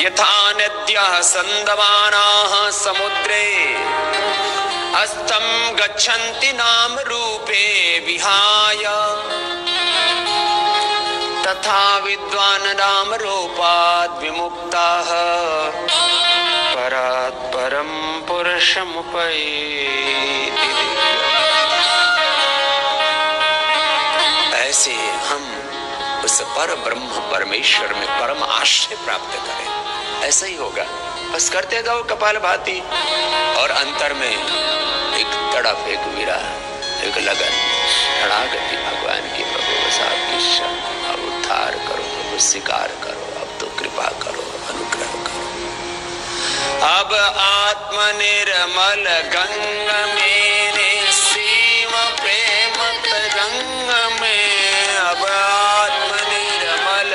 यथा नद्यः सन्दमानाः समुद्रे अस्तं गच्छन्ति नाम रूपे विहाय तथा विद्वान् नाम रूपाद् विमुक्ताः परात् परं पुरुषमुपैति। ऐसे हम उस पर ब्रह्म परमेश्वर में परम आश्रय प्राप्त करें। ऐसा ही होगा, बस करते जाओ कपालभाति, और अंतर में एक तड़प, एक विरह, एक लगन, शरणागति भगवान की। प्रभु बस आपकी शरण, अब उद्धार करो, प्रभु स्वीकार करो, अब तो कृपा करो, अनुग्रह करो। अब आत्मनिर्मल गंग में निस्सीम प्रेम तरंग में, अब आत्मनिर्मल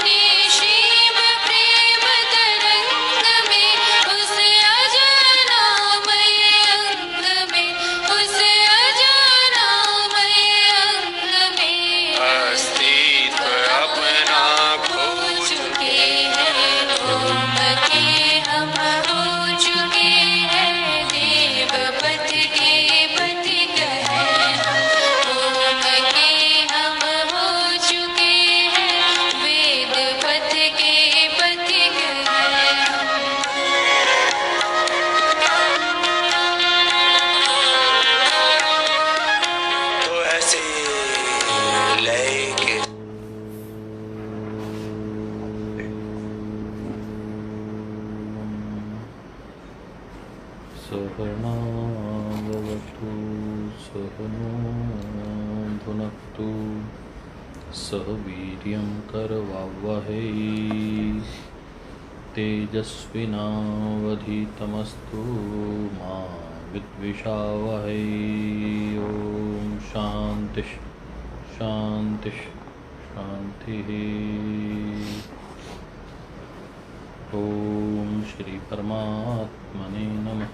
निस्सीम प्रेम तरंग में, उस अजनामय अंग में, उस अजनामय अंग में अस्तित्व अपना खो चुके हैं, ओम के हम हो चुके हैं, देव पथ के पथिक हैं। ओम के हम हो चुके हैं, वेद पथ के पथिक हैं। तो ऐसे लय के सहनावतु सहनो भुनक्तु सह वीर्यं करवावहै तेजस्विनावधीतमस्तु मा विद्विषावहै। ओम शांति शांति शांति। ओम श्री परमात्मने नमः।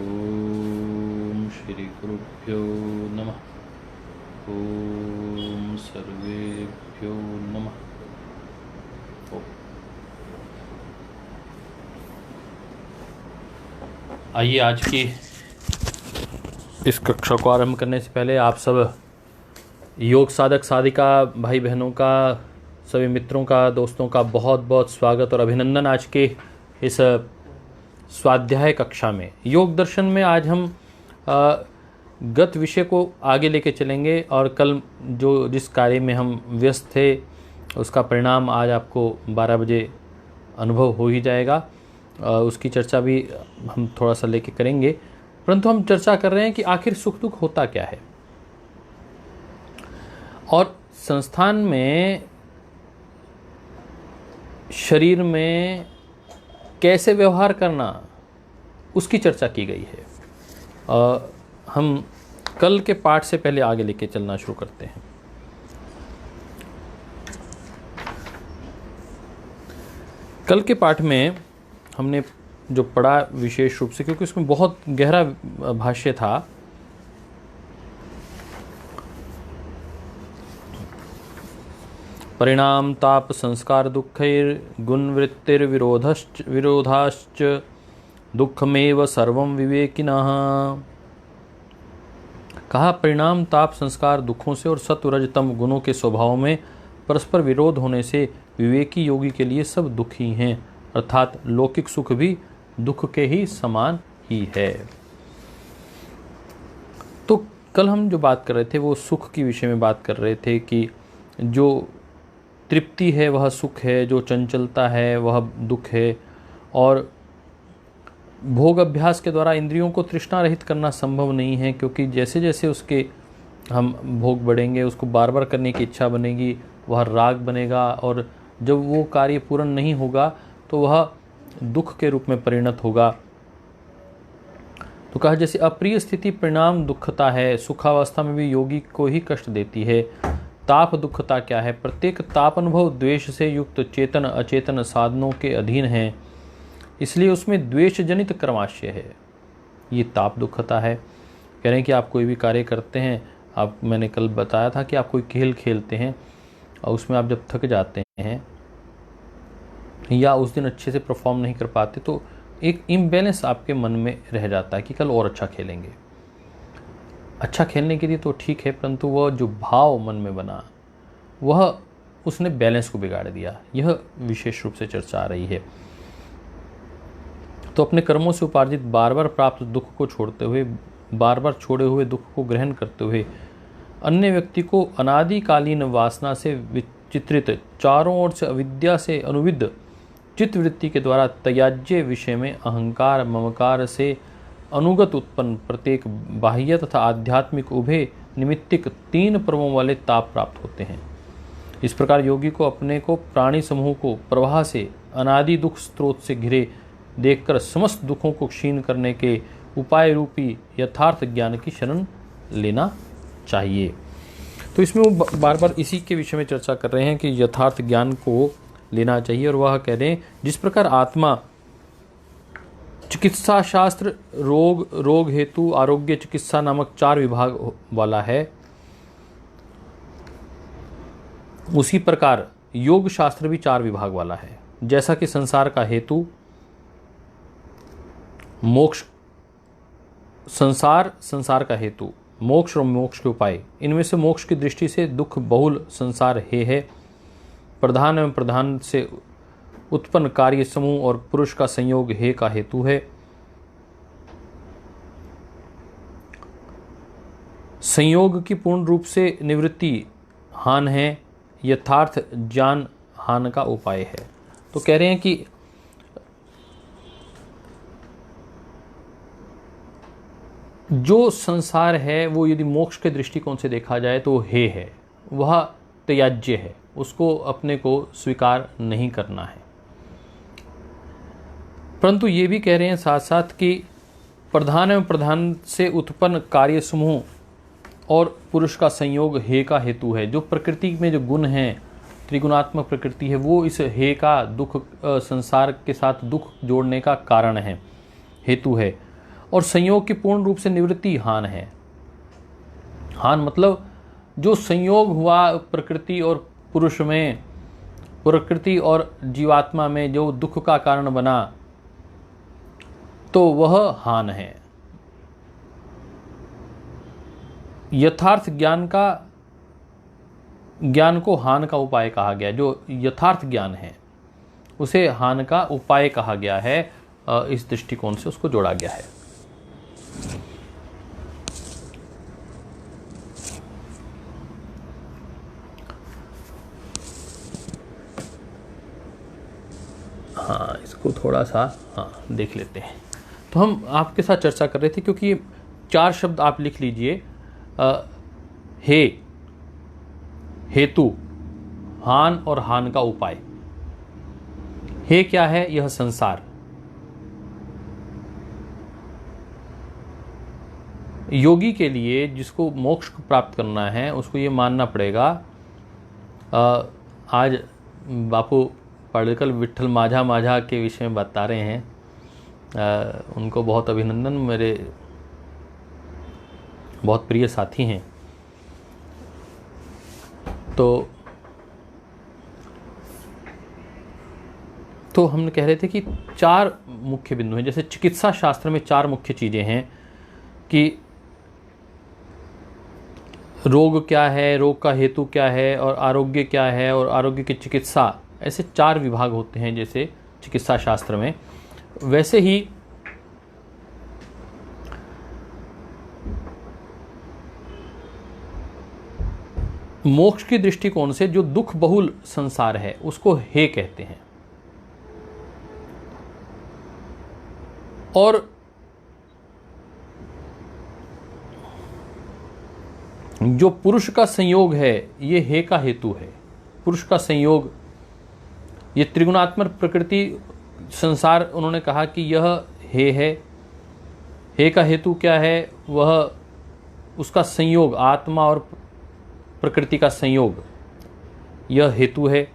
ओम श्री गुरुभ्यो नमः। ओम सर्वेभ्यो नमः। आइए आज की इस कक्षा को आरंभ करने से पहले आप सब योग साधक साधिका भाई बहनों का, सभी मित्रों का, दोस्तों का बहुत बहुत स्वागत और अभिनंदन आज के इस स्वाध्याय कक्षा में। योग दर्शन में आज हम गत विषय को आगे लेके चलेंगे और कल जो जिस कार्य में हम व्यस्त थे उसका परिणाम आज आपको 12 बजे अनुभव हो ही जाएगा। उसकी चर्चा भी हम थोड़ा सा लेके करेंगे, परंतु हम चर्चा कर रहे हैं कि आखिर सुख दुख होता क्या है और संस्थान में शरीर में कैसे व्यवहार करना, उसकी चर्चा की गई है। हम कल के पाठ से पहले आगे लेके चलना शुरू करते हैं। कल के पाठ में हमने जो पढ़ा विशेष रूप से, क्योंकि उसमें बहुत गहरा भाष्य था, परिणाम ताप संस्कार दुःखैर गुण वृत्तिर विरोधाश्च दुःखमेव सर्वं विवेकिनः। कहा परिणाम ताप संस्कार दुखों से और सत्व रज तम गुणों के स्वभाव में परस्पर विरोध होने से विवेकी योगी के लिए सब दुख ही हैं, अर्थात लौकिक सुख भी दुख के ही समान ही है। तो कल हम जो बात कर रहे थे वो सुख के विषय में बात कर रहे थे कि जो तृप्ति है वह सुख है, जो चंचलता है वह दुख है, और भोग अभ्यास के द्वारा इंद्रियों को तृष्णा रहित करना संभव नहीं है, क्योंकि जैसे जैसे उसके हम भोग बढ़ेंगे उसको बार बार करने की इच्छा बनेगी, वह राग बनेगा, और जब वो कार्य पूर्ण नहीं होगा तो वह दुख के रूप में परिणत होगा। तो कहा जैसे अप्रिय स्थिति परिणाम दुखता है, सुखावस्था में भी योगी को ही कष्ट देती है। ताप दुखता क्या है? प्रत्येक ताप अनुभव द्वेष से युक्त चेतन अचेतन साधनों के अधीन है, इसलिए उसमें द्वेष जनित कर्माशय है। ये ताप दुखता है। कह रहे हैं कि आप कोई भी कार्य करते हैं, मैंने कल बताया था कि आप कोई खेल खेलते हैं और उसमें आप जब थक जाते हैं या उस दिन अच्छे से परफॉर्म नहीं कर पाते तो एक इम्बैलेंस आपके मन में रह जाता है कि कल और अच्छा खेलेंगे। अच्छा खेलने के लिए तो ठीक है, परंतु वह जो भाव मन में बना वह उसने बैलेंस को बिगाड़ दिया। यह विशेष रूप से चर्चा आ रही है। तो अपने कर्मों से उपार्जित बार बार प्राप्त दुख को छोड़ते हुए, बार बार छोड़े हुए दुख को ग्रहण करते हुए अन्य व्यक्ति को अनादिकालीन वासना से विचित्रित, चारों ओर से अविद्या से अनुविद्ध चित्तवृत्ति के द्वारा त्याज्य विषय में अहंकार ममकार से अनुगत उत्पन्न प्रत्येक बाह्य तथा आध्यात्मिक उभय निमित्तिक 3 पर्वों वाले ताप प्राप्त होते हैं। इस प्रकार योगी को अपने को प्राणी समूह को प्रवाह से अनादि दुख स्रोत से घिरे देखकर समस्त दुखों को क्षीण करने के उपाय रूपी यथार्थ ज्ञान की शरण लेना चाहिए। तो इसमें वो बार बार इसी के विषय में चर्चा कर रहे हैं कि यथार्थ ज्ञान को लेना चाहिए। और वह कह रहे हैं जिस प्रकार आत्मा चिकित्सा शास्त्र रोग हेतु आरोग्य चिकित्सा नामक 4 विभाग वाला है, उसी प्रकार योग शास्त्र भी 4 विभाग वाला है। जैसा कि संसार का हेतु मोक्ष, संसार का हेतु मोक्ष और मोक्ष के उपाय, इनमें से मोक्ष की दृष्टि से दुख बहुल संसार है। प्रधान एवं प्रधान से उत्पन्न कार्य समूह और पुरुष का संयोग हे का हेतु है। संयोग की पूर्ण रूप से निवृत्ति हान है, यथार्थ ज्ञान हान का उपाय है। तो कह रहे हैं कि जो संसार है वो यदि मोक्ष के दृष्टिकोण से देखा जाए तो हे है, वह त्याज्य है, उसको अपने को स्वीकार नहीं करना है। परंतु ये भी कह रहे हैं साथ साथ कि प्रधान एवं प्रधान से उत्पन्न कार्य समूह और पुरुष का संयोग हे का हेतु है। जो प्रकृति में जो गुण हैं, त्रिगुणात्मक प्रकृति है, वो इस हे का दुख संसार के साथ दुख जोड़ने का कारण है, हेतु है। और संयोग की पूर्ण रूप से निवृत्ति हान है। हान मतलब जो संयोग हुआ प्रकृति और पुरुष में, प्रकृति और जीवात्मा में जो दुख का कारण बना, तो वह हान है। यथार्थ ज्ञान को हान का उपाय कहा गया। जो यथार्थ ज्ञान है उसे हान का उपाय कहा गया है। इस दृष्टिकोण से उसको जोड़ा गया है। हाँ, इसको थोड़ा सा देख लेते हैं। तो हम आपके साथ चर्चा कर रहे थे, क्योंकि 4 शब्द आप लिख लीजिए, हे, हेतु, हान और हान का उपाय। हे क्या है? यह संसार। योगी के लिए जिसको मोक्ष को प्राप्त करना है उसको ये मानना पड़ेगा। आज बापू पढ़कर विट्ठल माझा के विषय में बता रहे हैं। उनको बहुत अभिनंदन, मेरे बहुत प्रिय साथी हैं। तो हम कह रहे थे कि 4 मुख्य बिंदु हैं। जैसे चिकित्सा शास्त्र में 4 मुख्य चीज़ें हैं कि रोग क्या है, रोग का हेतु क्या है, और आरोग्य क्या है, और आरोग्य की चिकित्सा। ऐसे 4 विभाग होते हैं जैसे चिकित्सा शास्त्र में। वैसे ही मोक्ष की दृष्टिकोण से जो दुख बहुल संसार है उसको हे कहते हैं। और जो पुरुष का संयोग है ये हे का हेतु है। पुरुष का संयोग, ये त्रिगुणात्मक प्रकृति संसार, उन्होंने कहा कि यह हे है। हे का हेतु क्या है? वह उसका संयोग, आत्मा और प्रकृति का संयोग, यह हेतु है।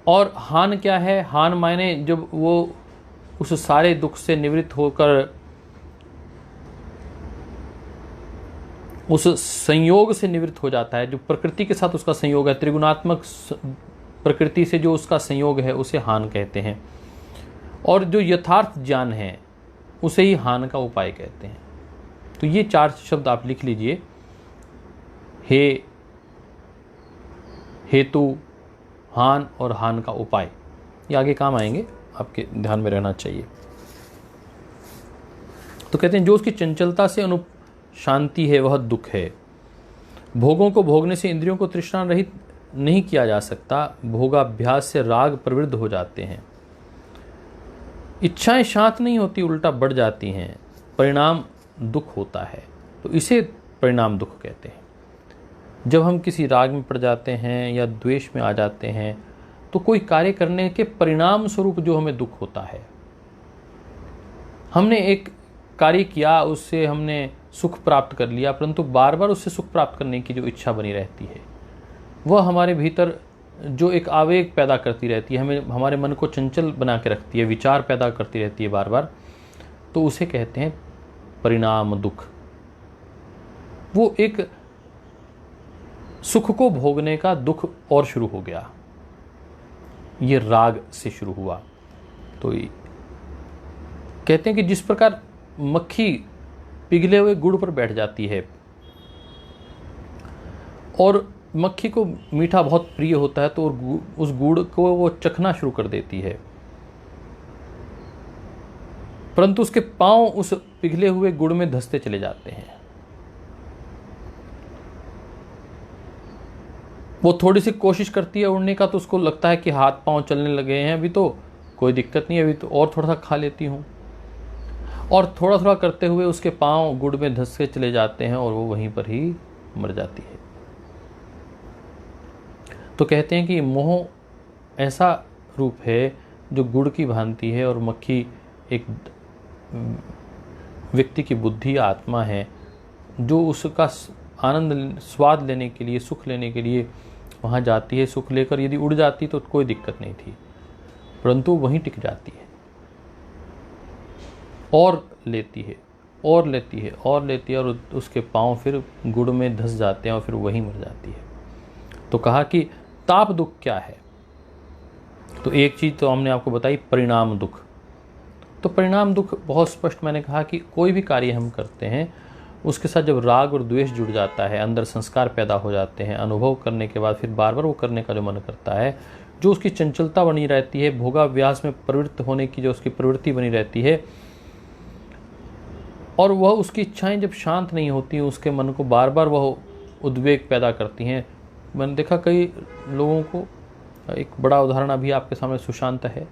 और हान क्या है? हान मायने जब वो उस सारे दुख से निवृत्त होकर उस संयोग से निवृत्त हो जाता है, जो प्रकृति के साथ उसका संयोग है, त्रिगुणात्मक प्रकृति से जो उसका संयोग है उसे हान कहते हैं, और जो यथार्थ ज्ञान है उसे ही हान का उपाय कहते हैं। तो ये 4 शब्द आप लिख लीजिए, हे, हेतु, हान और हान का उपाय। ये आगे काम आएंगे, आपके ध्यान में रहना चाहिए। तो कहते हैं जो उसकी चंचलता से अनुप शांति है वह दुख है। भोगों को भोगने से इंद्रियों को तृष्णा रहित नहीं किया जा सकता। भोगाभ्यास से राग प्रवृत्त हो जाते हैं। इच्छाएं शांत नहीं होती, उल्टा बढ़ जाती हैं। परिणाम दुख होता है। तो इसे परिणाम दुख कहते हैं। जब हम किसी राग में पड़ जाते हैं या द्वेष में आ जाते हैं तो कोई कार्य करने के परिणाम स्वरूप जो हमें दुख होता है, हमने एक कार्य किया, उससे हमने सुख प्राप्त कर लिया, परंतु बार बार उससे सुख प्राप्त करने की जो इच्छा बनी रहती है वह हमारे भीतर जो एक आवेग पैदा करती रहती है, हमें हमारे मन को चंचल बना के रखती है, विचार पैदा करती रहती है बार बार, तो उसे कहते हैं परिणाम दुख। वो एक सुख को भोगने का दुख और शुरू हो गया, ये राग से शुरू हुआ। तो कहते हैं कि जिस प्रकार मक्खी पिघले हुए गुड़ पर बैठ जाती है और मक्खी को मीठा बहुत प्रिय होता है, तो उस गुड़ को वो चखना शुरू कर देती है, परंतु उसके पांव उस पिघले हुए गुड़ में धंसते चले जाते हैं। वो थोड़ी सी कोशिश करती है उड़ने का, तो उसको लगता है कि हाथ पांव चलने लगे हैं, अभी तो कोई दिक्कत नहीं है, अभी तो और थोड़ा सा खा लेती हूँ, और थोड़ा थोड़ा करते हुए उसके पांव गुड़ में धंसते चले जाते हैं और वो वहीं पर ही मर जाती है। तो कहते हैं कि मोह ऐसा रूप है जो गुड़ की भांति है, और मक्खी एक व्यक्ति की बुद्धि आत्मा है जो उसका आनंद स्वाद लेने के लिए, सुख लेने के लिए वहाँ जाती है। सुख लेकर यदि उड़ जाती तो कोई दिक्कत नहीं थी, परंतु वहीं टिक जाती है और लेती है और लेती है और लेती है, और उसके पांव फिर गुड़ में धंस जाते हैं और फिर वहीं मर जाती है। तो कहा कि ताप दुख क्या है। तो एक चीज़ तो हमने आपको बताई, परिणाम दुख। तो परिणाम दुख बहुत स्पष्ट मैंने कहा कि कोई भी कार्य हम करते हैं उसके साथ जब राग और द्वेष जुड़ जाता है, अंदर संस्कार पैदा हो जाते हैं, अनुभव करने के बाद फिर बार बार वो करने का जो मन करता है, जो उसकी चंचलता बनी रहती है, भोगाभ्यास में प्रवृत्त होने की जो उसकी प्रवृत्ति बनी रहती है, और वह उसकी इच्छाएं जब शांत नहीं होती, उसके मन को बार बार वह उद्वेग पैदा करती हैं। मैंने देखा कई लोगों को, एक बड़ा उदाहरण अभी आपके सामने सुशांत है,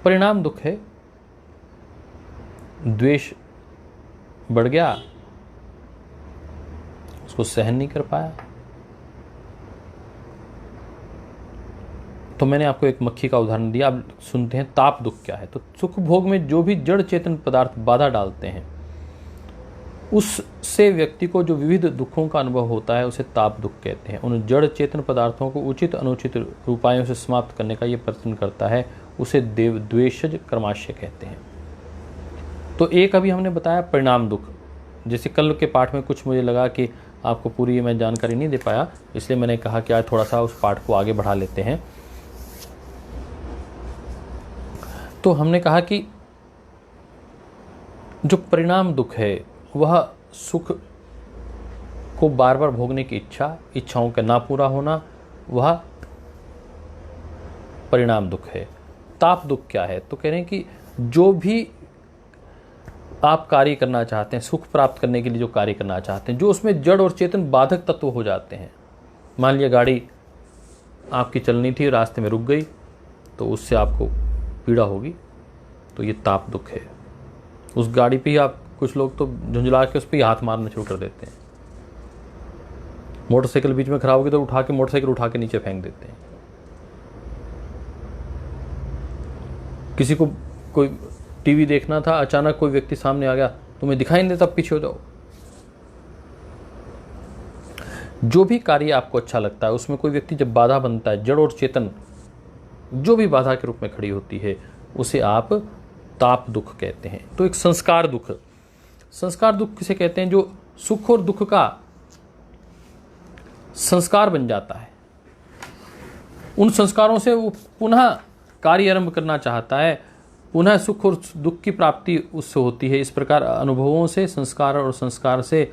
परिणाम दुख है, द्वेष बढ़ गया, उसको सहन नहीं कर पाया। तो मैंने आपको एक मक्खी का उदाहरण दिया। अब सुनते हैं ताप दुख क्या है। तो सुख भोग में जो भी जड़ चेतन पदार्थ बाधा डालते हैं, उससे व्यक्ति को जो विविध दुखों का अनुभव होता है उसे ताप दुख कहते हैं। उन जड़ चेतन पदार्थों को उचित अनुचित उपायों से समाप्त करने का ये प्रयत्न करता है, उसे देव द्वेषज कर्माशय कहते हैं। तो एक अभी हमने बताया परिणाम दुख। जैसे कल के पाठ में कुछ मुझे लगा कि आपको पूरी मैं जानकारी नहीं दे पाया, इसलिए मैंने कहा कि आज थोड़ा सा उस पाठ को आगे बढ़ा लेते हैं। तो हमने कहा कि जो परिणाम दुख है वह सुख को बार बार भोगने की इच्छाओं का ना पूरा होना, वह परिणाम दुख है। ताप दुख क्या है। तो कह रहे हैं कि जो भी आप कार्य करना चाहते हैं, सुख प्राप्त करने के लिए जो कार्य करना चाहते हैं, जो उसमें जड़ और चेतन बाधक तत्व हो जाते हैं। मान लिया गाड़ी आपकी चलनी थी, रास्ते में रुक गई, तो उससे आपको पीड़ा होगी, तो ये ताप दुख है। उस गाड़ी पे ही आप, कुछ लोग तो झुंझला के उस पर ही हाथ मारना शुरू कर देते हैं। मोटरसाइकिल बीच में खराब होगी तो उठा के मोटरसाइकिल उठा के नीचे फेंक देते हैं। किसी को कोई टीवी देखना था, अचानक कोई व्यक्ति सामने आ गया, तुम्हें दिखाई नहीं देता, पीछे हो जाओ। जो भी कार्य आपको अच्छा लगता है उसमें कोई व्यक्ति जब बाधा बनता है, जड़ और चेतन जो भी बाधा के रूप में खड़ी होती है, उसे आप ताप दुख कहते हैं। तो एक संस्कार दुख, संस्कार दुख किसे कहते हैं, जो सुख और दुख का संस्कार बन जाता है। उन संस्कारों से वो पुनः कार्य आरंभ करना चाहता है, पुनः सुख और दुख की प्राप्ति उससे होती है। इस प्रकार अनुभवों से संस्कार और संस्कार से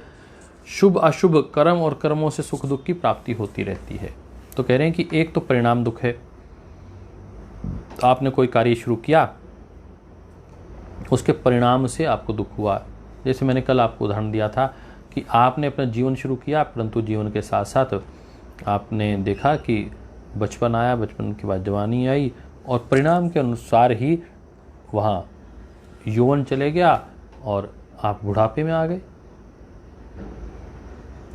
शुभ अशुभ कर्म और कर्मों से सुख दुख की प्राप्ति होती रहती है। तो कह रहे हैं कि एक तो परिणाम दुख है, आपने कोई कार्य शुरू किया, उसके परिणाम से आपको दुख हुआ। जैसे मैंने कल आपको उदाहरण दिया था कि आपने अपना जीवन शुरू किया, परंतु जीवन के साथ साथ आपने देखा कि बचपन आया, बचपन के बाद जवानी आई और परिणाम के अनुसार ही वहाँ यौवन चले गया और आप बुढ़ापे में आ गए।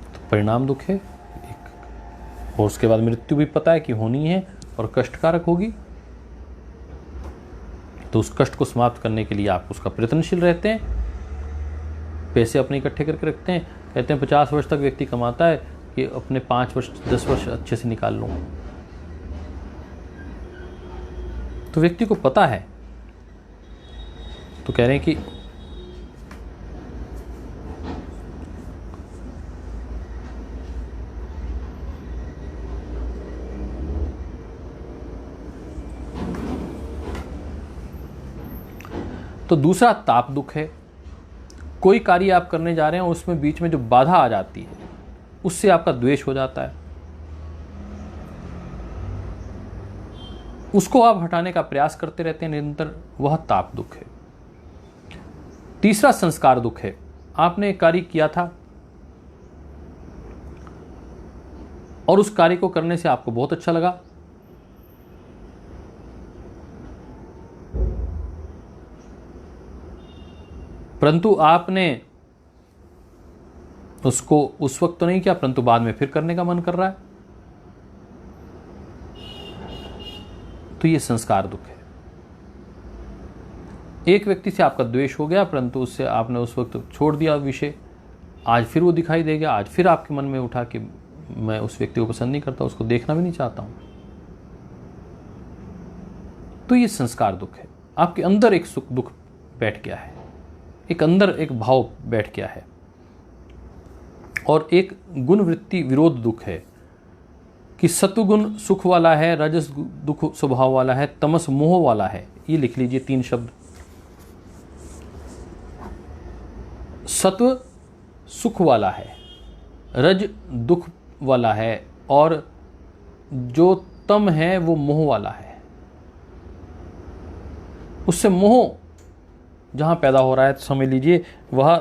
तो परिणाम दुख है एक, और उसके बाद मृत्यु भी पता है कि होनी है और कष्टकारक होगी। तो उस कष्ट को समाप्त करने के लिए आप उसका प्रयत्नशील रहते हैं, पैसे अपने इकट्ठे करके रखते हैं। कहते हैं 50 वर्ष तक व्यक्ति कमाता है कि अपने 5 वर्ष 10 वर्ष अच्छे से निकाल लूँ। तो व्यक्ति को पता है। तो कह रहे हैं कि तो दूसरा ताप दुख है। कोई कार्य आप करने जा रहे हैं, उसमें बीच में जो बाधा आ जाती है उससे आपका द्वेष हो जाता है, उसको आप हटाने का प्रयास करते रहते हैं निरंतर, वह ताप दुख है। तीसरा संस्कार दुख है। आपने एक कार्य किया था और उस कार्य को करने से आपको बहुत अच्छा लगा, परंतु आपने उसको उस वक्त तो नहीं किया, परंतु बाद में फिर करने का मन कर रहा है, तो ये संस्कार दुख है। एक व्यक्ति से आपका द्वेष हो गया, परंतु उससे आपने उस वक्त छोड़ दिया विषय, आज फिर वो दिखाई देगा, आज फिर आपके मन में उठा कि मैं उस व्यक्ति को पसंद नहीं करता, उसको देखना भी नहीं चाहता हूं। तो ये संस्कार दुख है। आपके अंदर एक सुख दुख बैठ गया है, एक अंदर एक भाव बैठ गया है। और एक गुण वृत्ति विरोध दुख है कि सत्वगुण सुख वाला है, रजस दुख स्वभाव वाला है, तमस मोह वाला है। ये लिख लीजिए 3 शब्द। सत्व सुख वाला है, रज दुख वाला है, और जो तम है वो मोह वाला है। उससे मोह जहां पैदा हो रहा है, तो समझ लीजिए वह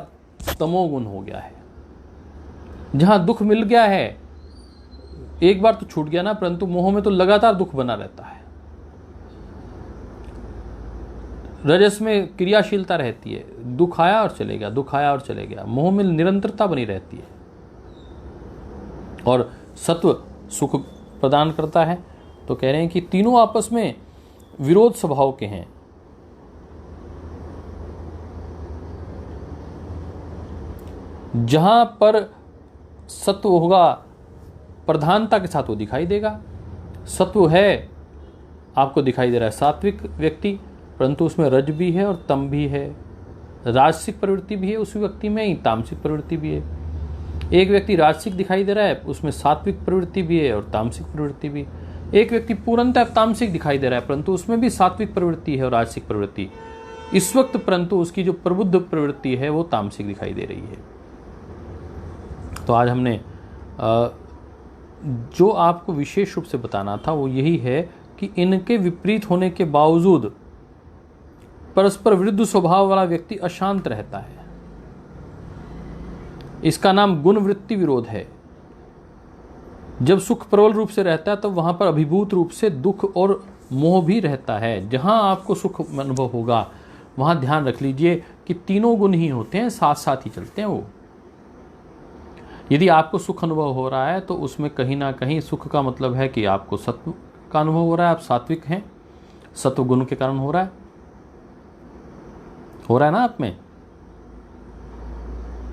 तमोगुण हो गया है। जहां दुख मिल गया है, एक बार तो छूट गया ना, परंतु मोह में तो लगातार दुख बना रहता है। रजस में क्रियाशीलता रहती है, दुख आया और चले गया, दुख आया और चले गया। मोह में निरंतरता बनी रहती है। और सत्व सुख प्रदान करता है। तो कह रहे हैं कि तीनों आपस में विरोध स्वभाव के हैं। जहां पर सत्व होगा, प्रधानता के साथ वो दिखाई देगा। सत्व है, आपको दिखाई दे रहा है सात्विक व्यक्ति, परंतु उसमें रज भी है और तम भी है, राजसिक प्रवृत्ति भी है उस व्यक्ति में ही, तामसिक प्रवृत्ति भी है। एक व्यक्ति राजसिक दिखाई दे रहा है, उसमें सात्विक प्रवृत्ति भी है और तामसिक प्रवृत्ति भी। एक व्यक्ति पूर्णतः तामसिक दिखाई दे रहा है, परंतु उसमें भी सात्विक प्रवृत्ति है और राजसिक प्रवृत्ति इस वक्त, परंतु उसकी जो प्रबुद्ध प्रवृत्ति है वो तामसिक दिखाई दे रही है। तो आज हमने जो आपको विशेष रूप से बताना था वो यही है कि इनके विपरीत होने के बावजूद परस्पर विरुद्ध स्वभाव वाला व्यक्ति अशांत रहता है। इसका नाम गुण वृत्ति विरोध है। जब सुख प्रबल रूप से रहता है तो वहां पर अभिभूत रूप से दुख और मोह भी रहता है। जहां आपको सुख अनुभव होगा वहां ध्यान रख लीजिए कि तीनों गुण ही होते हैं, साथ साथ ही चलते हैं वो। यदि आपको सुख अनुभव हो रहा है तो उसमें कहीं ना कहीं सुख का मतलब है कि आपको सत्व का अनुभव हो रहा है, आप सात्विक हैं, सत्व गुण के कारण हो रहा है ना आप में।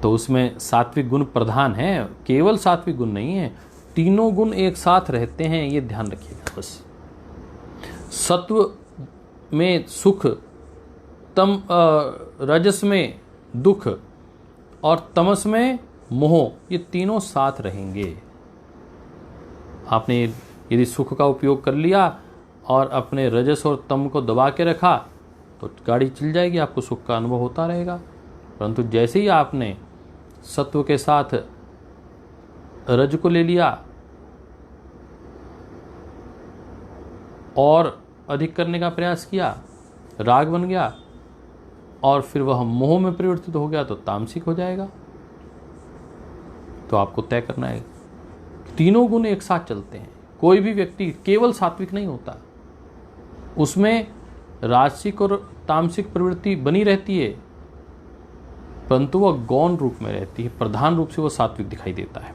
तो उसमें सात्विक गुण प्रधान है, केवल सात्विक गुण नहीं है, तीनों गुण एक साथ रहते हैं, ये ध्यान रखिएगा बस। सत्व में सुख, रजस में दुख और तमस में मोह, ये तीनों साथ रहेंगे। आपने यदि सुख का उपयोग कर लिया और अपने रजस और तम को दबा के रखा तो गाड़ी चल जाएगी, आपको सुख का अनुभव होता रहेगा। परंतु जैसे ही आपने सत्व के साथ रज को ले लिया और अधिक करने का प्रयास किया, राग बन गया और फिर वह मोह में परिवर्तित हो गया तो तामसिक हो जाएगा। तो आपको तय करना है, तीनों गुण एक साथ चलते हैं। कोई भी व्यक्ति केवल सात्विक नहीं होता, उसमें राजसिक और तामसिक प्रवृत्ति बनी रहती है, परंतु वह गौण रूप में रहती है, प्रधान रूप से वह सात्विक दिखाई देता है।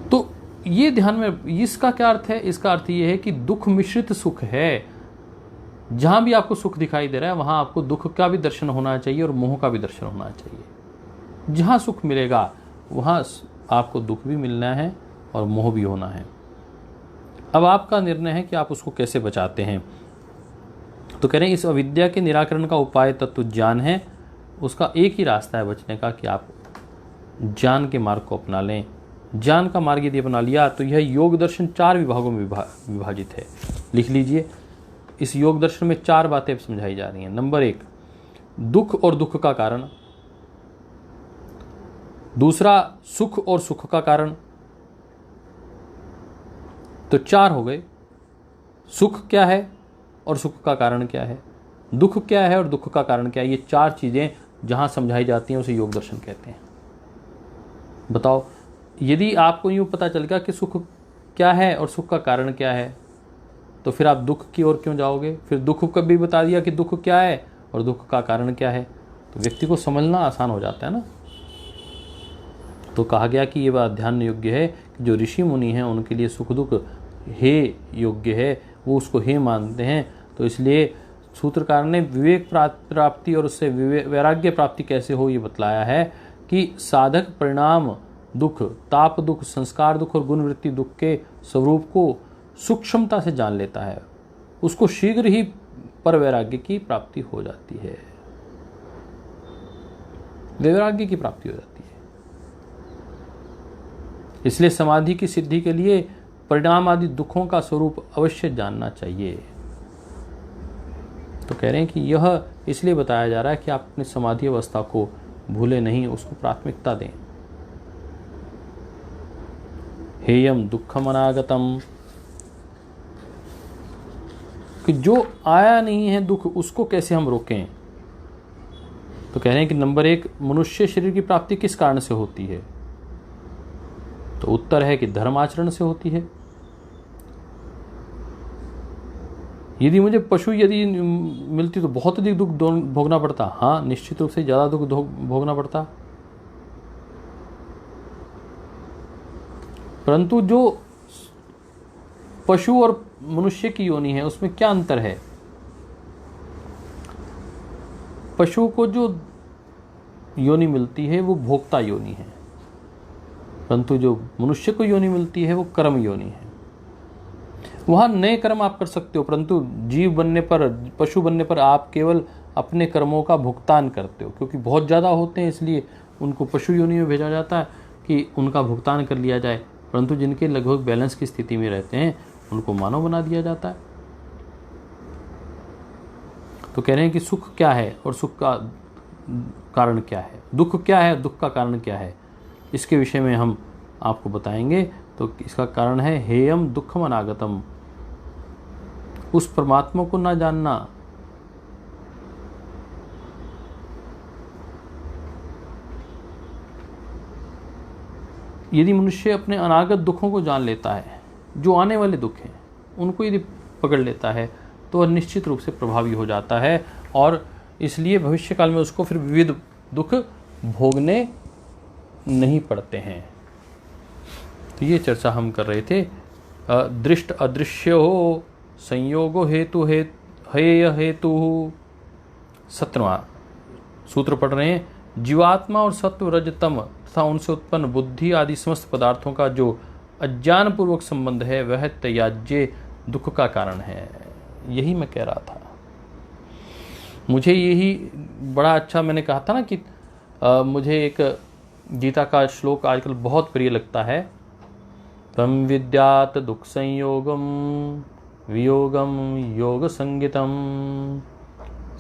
तो ये ध्यान में, इसका क्या अर्थ है? इसका अर्थ ये है कि दुख मिश्रित सुख है। जहां भी आपको सुख दिखाई दे रहा है वहां आपको दुख का भी दर्शन होना चाहिए और मोह का भी दर्शन होना चाहिए। जहां सुख मिलेगा वहां आपको दुख भी मिलना है और मोह भी होना है। अब आपका निर्णय है कि आप उसको कैसे बचाते हैं। तो कह रहे हैं इस अविद्या के निराकरण का उपाय तत्व ज्ञान है। उसका एक ही रास्ता है बचने का कि आप ज्ञान के मार्ग को अपना लें। ज्ञान का मार्ग यदि अपना लिया तो यह योग दर्शन 4 विभागों में विभाजित है। लिख लीजिए, इस योग दर्शन में 4 बातें समझाई जा रही हैं। नंबर 1, दुख और दुख का कारण। दूसरा, सुख और सुख का कारण। तो 4 हो गए। सुख क्या है और सुख का कारण क्या है, दुख क्या है और दुख का कारण क्या है। ये 4 चीजें जहां समझाई जाती हैं उसे योग दर्शन कहते हैं। बताओ, यदि आपको यूं पता चल गया कि सुख क्या है और सुख का कारण क्या है, तो फिर आप दुख की ओर क्यों जाओगे? फिर दुख को भी बता दिया कि दुख क्या है और दुख का कारण क्या है, तो व्यक्ति को समझना आसान हो जाता है ना। तो कहा गया कि ये बात ध्यान योग्य है कि जो ऋषि मुनि हैं उनके लिए सुख दुख हे योग्य है, वो उसको हे मानते हैं। तो इसलिए सूत्रकार ने विवेक प्राप्ति और उससे वैराग्य प्राप्ति कैसे हो ये बतलाया है कि साधक परिणाम दुख, ताप दुख, संस्कार दुख और गुणवृत्ति दुख के स्वरूप को सूक्ष्मता से जान लेता है, उसको शीघ्र ही पर वैराग्य की प्राप्ति हो जाती है। वैराग्य की प्राप्ति हो जाती है। इसलिए समाधि की सिद्धि के लिए परिणाम आदि दुखों का स्वरूप अवश्य जानना चाहिए। तो कह रहे हैं कि यह इसलिए बताया जा रहा है कि आप अपनी समाधि अवस्था को भूले नहीं, उसको प्राथमिकता दें। हेयम दुखम अनागतम, कि जो आया नहीं है दुख उसको कैसे हम रोकें। तो कह रहे हैं कि नंबर 1, मनुष्य शरीर की प्राप्ति किस कारण से होती है? तो उत्तर है कि धर्म आचरण से होती है। यदि मुझे पशु यदि मिलती तो बहुत अधिक दुख भोगना पड़ता। हाँ, निश्चित रूप से ज्यादा दुख भोगना पड़ता। परंतु जो पशु और मनुष्य की योनि है उसमें क्या अंतर है? पशु को जो योनि मिलती है वो भोक्ता योनि है, परंतु जो मनुष्य को योनि मिलती है वो कर्म योनि है। वहां नए कर्म आप कर सकते हो, परंतु जीव बनने पर, पशु बनने पर आप केवल अपने कर्मों का भुगतान करते हो, क्योंकि बहुत ज़्यादा होते हैं इसलिए उनको पशु योनि में भेजा जाता है कि उनका भुगतान कर लिया जाए। परंतु जिनके लगभग बैलेंस की स्थिति में रहते हैं उनको मानव बना दिया जाता है। तो कह रहे हैं कि सुख क्या है और सुख का कारण क्या है, दुख क्या है, दुख का कारण क्या है, इसके विषय में हम आपको बताएंगे। तो इसका कारण है हेयम दुखम अनागतम, उस परमात्मा को ना जानना। यदि मनुष्य अपने अनागत दुखों को जान लेता है, जो आने वाले दुख हैं उनको यदि पकड़ लेता है तो वह निश्चित रूप से प्रभावी हो जाता है और इसलिए भविष्य काल में उसको फिर विविध दुख भोगने नहीं पड़ते हैं। तो ये चर्चा हम कर रहे थे। दृष्ट अदृश्य हो संयोगो हेतु हेय हेतु। 17वां सूत्र पढ़ रहे हैं। जीवात्मा और सत्व रजतम तथा उनसे उत्पन्न बुद्धि आदि समस्त पदार्थों का जो अज्ञान पूर्वक संबंध है वह त्याज्य दुख का कारण है। यही मैं कह रहा था। मुझे यही बड़ा अच्छा, मैंने कहा था ना कि मुझे एक गीता का श्लोक आजकल बहुत प्रिय लगता है तम विद्यात दुख संयोगम वियोगम योग संगितम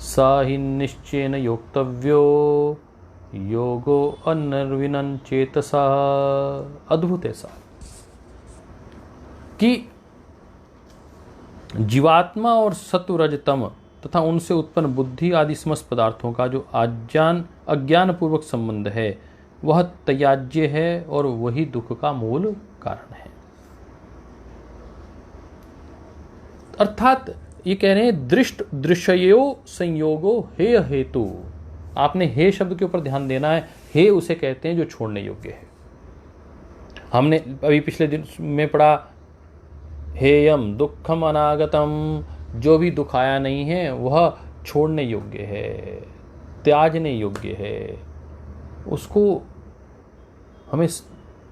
सा ही निश्चयन योक्तव्यो योगो अनर्विनन चेतसा। अद्भुत ऐसा कि जीवात्मा और सत्व रजतम तथा उनसे उत्पन्न बुद्धि आदि समस्त पदार्थों का जो अज्ञान पूर्वक संबंध है वह त्याज्य है और वही दुख का मूल कारण है। अर्थात ये कह रहे हैं दृष्ट दृश्यो संयोगो हे हेतु। आपने हे शब्द के ऊपर ध्यान देना है। हे उसे कहते हैं जो छोड़ने योग्य है। हमने अभी पिछले दिन में पढ़ा हेयम दुखम अनागतम, जो भी दुख आया नहीं है वह छोड़ने योग्य है, त्याजने योग्य है, उसको हमें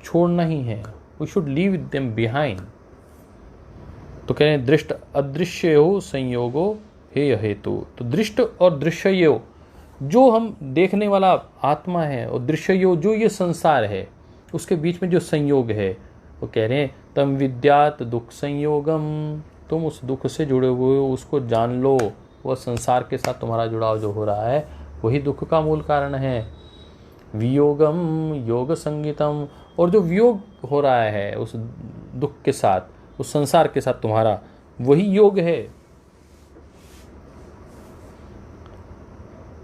छोड़ना ही है। We should leave them behind. तो कह रहे हैं दृष्ट अदृश्यो संयोगो हे हेतु। तो दृष्ट और दृश्यो जो हम देखने वाला आत्मा है और दृश्यो जो ये संसार है उसके बीच में जो संयोग है वो कह रहे हैं तम विद्यात दुख संयोगम, तुम उस दुख से जुड़े हुए हो उसको जान लो। वह संसार के साथ तुम्हारा जुड़ाव जो हो रहा है वही दुख का मूल कारण है। वियोगम योग संगीतम, और जो वियोग हो रहा है उस दुख के साथ उस संसार के साथ तुम्हारा वही योग है।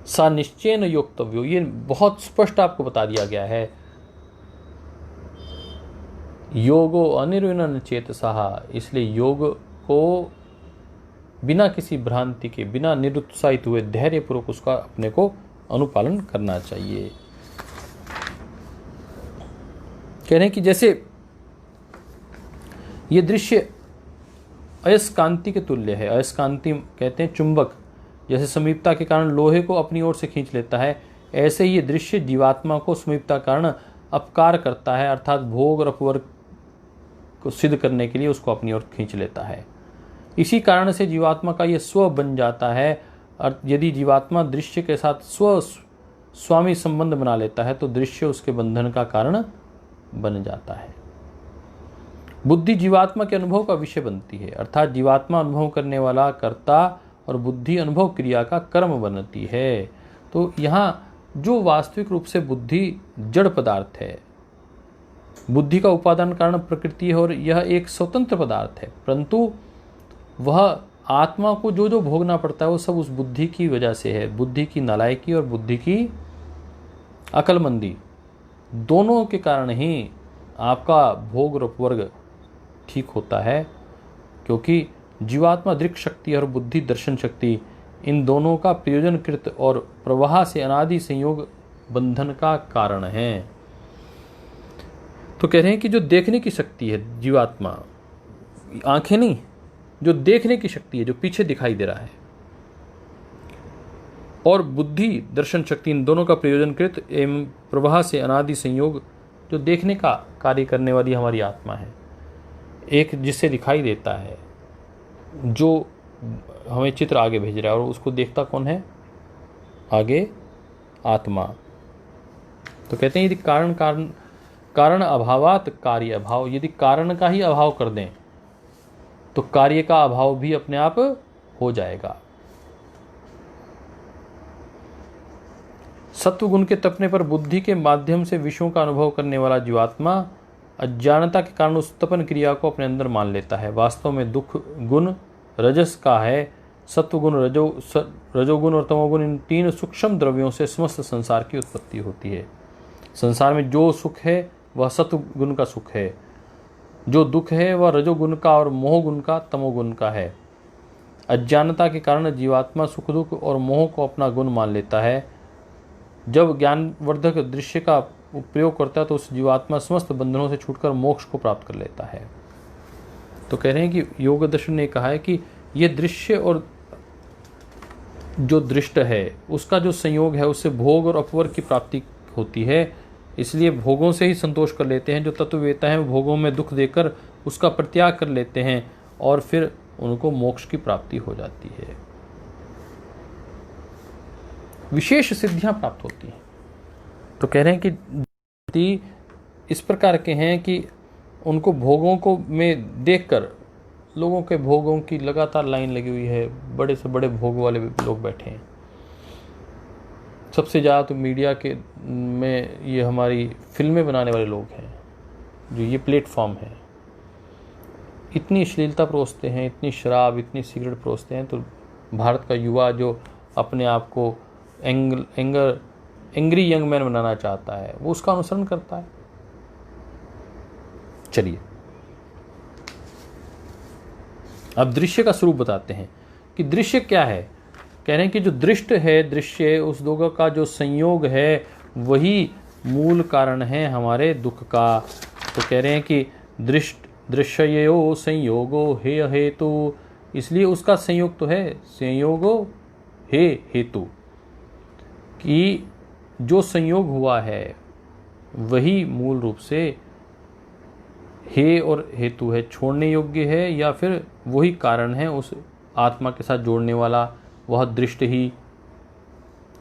सा निश्चयन योक्तव्यो, ये बहुत स्पष्ट आपको बता दिया गया है। योगो अनिर्विनन चेतसा, इसलिए योग को बिना किसी भ्रांति के, बिना निरुत्साहित हुए धैर्यपूर्वक उसका अपने को अनुपालन करना चाहिए। कह रहे हैं कि जैसे ये दृश्य अयस्कांति के तुल्य है। अयस्कांति कहते हैं चुंबक, जैसे समीपता के कारण लोहे को अपनी ओर से खींच लेता है, ऐसे ही ये दृश्य जीवात्मा को समीपता कारण अपकार करता है, अर्थात भोग और अपवर्ग को सिद्ध करने के लिए उसको अपनी ओर खींच लेता है। इसी कारण से जीवात्मा का ये स्व बन जाता है। और यदि जीवात्मा दृश्य के साथ स्वामी संबंध बना लेता है तो दृश्य उसके बंधन का कारण बन जाता है। बुद्धि जीवात्मा के अनुभव का विषय बनती है, अर्थात जीवात्मा अनुभव करने वाला कर्ता और बुद्धि अनुभव क्रिया का कर्म बनती है। तो यहाँ जो वास्तविक रूप से बुद्धि जड़ पदार्थ है, बुद्धि का उपादान कारण प्रकृति है और यह एक स्वतंत्र पदार्थ है, परंतु वह आत्मा को जो जो भोगना पड़ता है वो सब उस बुद्धि की वजह से है। बुद्धि की नालायकी और बुद्धि की अकलमंदी दोनों के कारण ही आपका भोग और उपवर्ग ठीक होता है, क्योंकि जीवात्मा दृक् शक्ति और बुद्धि दर्शन शक्ति इन दोनों का प्रयोजनकृत और प्रवाह से अनादि संयोग बंधन का कारण है। तो कह रहे हैं कि जो देखने की शक्ति है जीवात्मा, आंखें नहीं, जो देखने की शक्ति है, जो पीछे दिखाई दे रहा है, और बुद्धि दर्शन शक्ति, इन दोनों का प्रयोजनकृत एवं प्रवाह से अनादि संयोग जो देखने का कार्य करने वाली हमारी आत्मा है, एक जिससे दिखाई देता है, जो हमें चित्र आगे भेज रहा है और उसको देखता कौन है आगे? आत्मा। तो कहते हैं यदि कारण अभावात कार्य अभाव, यदि कारण का ही अभाव कर दें तो कार्य का अभाव भी अपने आप हो जाएगा। सत्वगुण के तपने पर बुद्धि के माध्यम से विषयों का अनुभव करने वाला जीवात्मा अज्ञानता के कारण उस तपन क्रिया को अपने अंदर मान लेता है। वास्तव में दुख गुण रजस का है। सत्वगुण, रजोगुण और तमोगुण, इन तीन सूक्ष्म द्रव्यों से समस्त संसार की उत्पत्ति होती है। संसार में जो सुख है वह सत्वगुण का सुख है, जो दुख है वह रजोगुण का और मोहगुण का, तमोगुण का है। अज्ञानता के कारण जीवात्मा सुख दुख और मोह को अपना गुण मान लेता है। जब ज्ञानवर्धक दृश्य का उपयोग करता है तो उस जीवात्मा समस्त बंधनों से छूटकर मोक्ष को प्राप्त कर लेता है। तो कह रहे हैं कि योग दर्शन ने कहा है कि ये दृश्य और जो दृष्ट है उसका जो संयोग है उससे भोग और अपवर्ग की प्राप्ति होती है। इसलिए भोगों से ही संतोष कर लेते हैं। जो तत्ववेता हैं भोगों में दुख देकर उसका परित्याग कर लेते हैं और फिर उनको मोक्ष की प्राप्ति हो जाती है, विशेष सिद्धियां प्राप्त होती हैं। तो कह रहे हैं कि इस प्रकार के हैं कि उनको भोगों को में देखकर लोगों के भोगों की लगातार लाइन लगी हुई है, बड़े से बड़े भोग वाले लोग बैठे हैं। सबसे ज़्यादा तो मीडिया के में ये हमारी फिल्में बनाने वाले लोग हैं, जो ये प्लेटफॉर्म है। इतनी अश्लीलता परोसते हैं, इतनी शराब, इतनी सिगरेट परोसते हैं, तो भारत का युवा जो अपने आप को एंग्री यंग मैन बनाना चाहता है, वो उसका अनुसरण करता है। चलिए अब दृश्य का स्वरूप बताते हैं कि दृश्य क्या है। कह रहे हैं कि जो दृष्ट है, दृश्य, उस दोनों का जो संयोग है वही मूल कारण है हमारे दुख का। तो कह रहे हैं कि दृश्यो संयोगो हे हेतु, इसलिए उसका संयोग तो है, संयोगो हे हेतु, कि जो संयोग हुआ है वही मूल रूप से हे और हेतु है, छोड़ने योग्य है, या फिर वही कारण है उस आत्मा के साथ जोड़ने वाला। वह दृष्ट ही,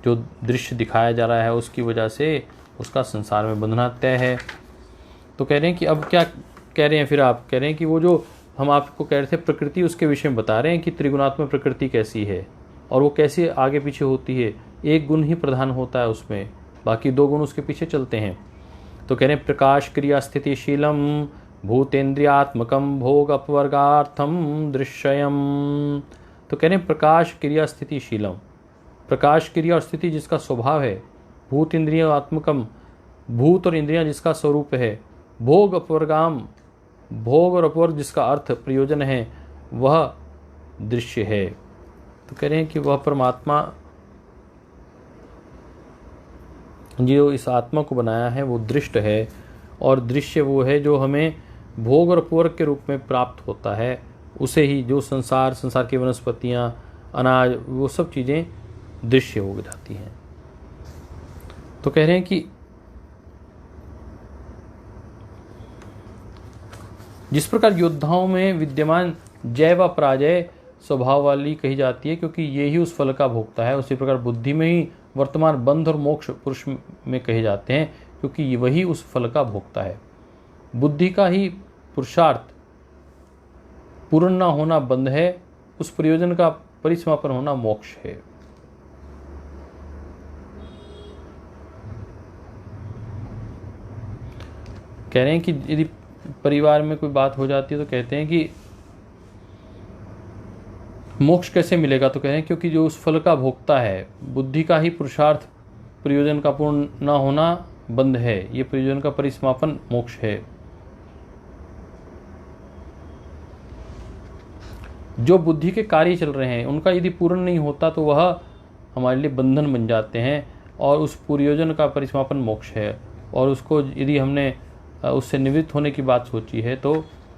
जो दृश्य दिखाया जा रहा है, उसकी वजह से उसका संसार में बंधना तय है। तो कह रहे हैं कि अब क्या कह रहे हैं फिर आप, कह रहे हैं कि वो जो हम आपको कह रहे थे प्रकृति, उसके विषय में बता रहे हैं कि त्रिगुणात्मक प्रकृति कैसी है और वो कैसे आगे पीछे होती है। एक गुण ही प्रधान होता है उसमें, बाकी दो गुण उसके पीछे चलते हैं। तो कह रहे हैं प्रकाश क्रिया स्थितिशीलम भूतेन्द्रियात्मकम भोग अपवर्गार्थम दृश्यम। तो कह रहे हैं प्रकाश क्रिया स्थितिशीलम, प्रकाश क्रिया और स्थिति जिसका स्वभाव है, भूत इंद्रियात्मकम, भूत और इंद्रियां जिसका स्वरूप है, भोग अपवर्गाम, भोग और अपवर्ग जिसका अर्थ प्रयोजन है, वह दृश्य है। तो कह रहे हैं कि वह परमात्मा जो इस आत्मा को बनाया है वो दृष्ट है, और दृश्य वो है जो हमें भोग और अपवर्ग के रूप में प्राप्त होता है। उसे ही जो संसार की वनस्पतियाँ, अनाज, वो सब चीज़ें दृश्य हो जाती हैं। तो कह रहे हैं कि जिस प्रकार योद्धाओं में विद्यमान जय व पराजय स्वभाव वाली कही जाती है, क्योंकि ये ही उस फल का भोगता है, उसी प्रकार बुद्धि में ही वर्तमान बंध और मोक्ष पुरुष में कहे जाते हैं, क्योंकि वही उस फल का भोगता है। बुद्धि का ही पुरुषार्थ पूर्ण न होना बंध है, उस प्रयोजन का परिसमापन होना मोक्ष है। कह रहे हैं कि यदि परिवार में कोई बात हो जाती है तो कहते हैं कि मोक्ष कैसे मिलेगा। तो कह रहे हैं क्योंकि जो उस फल का भोगता है, बुद्धि का ही पुरुषार्थ प्रयोजन का पूर्ण न होना बंध है, ये प्रयोजन का परिसमापन मोक्ष है। जो बुद्धि के कार्य चल रहे हैं उनका यदि पूर्ण नहीं होता तो वह हमारे लिए बंधन बन जाते हैं, और उस प्रयोजन का परिसमापन मोक्ष है। और उसको यदि हमने उससे निवृत्त होने की बात सोची है तो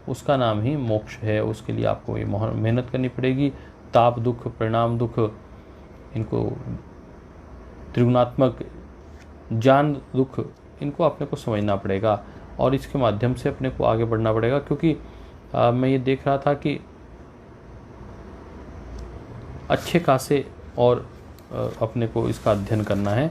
उसका नाम ही मोक्ष है। उसके लिए आपको ये मेहनत करनी पड़ेगी। ताप दुख, परिणाम दुख, इनको त्रिगुणात्मक ज्ञान दुख, इनको अपने को समझना पड़ेगा और इसके माध्यम से अपने को आगे बढ़ना पड़ेगा। क्योंकि मैं ये देख रहा था कि अच्छे खासे और अपने को इसका अध्ययन करना है।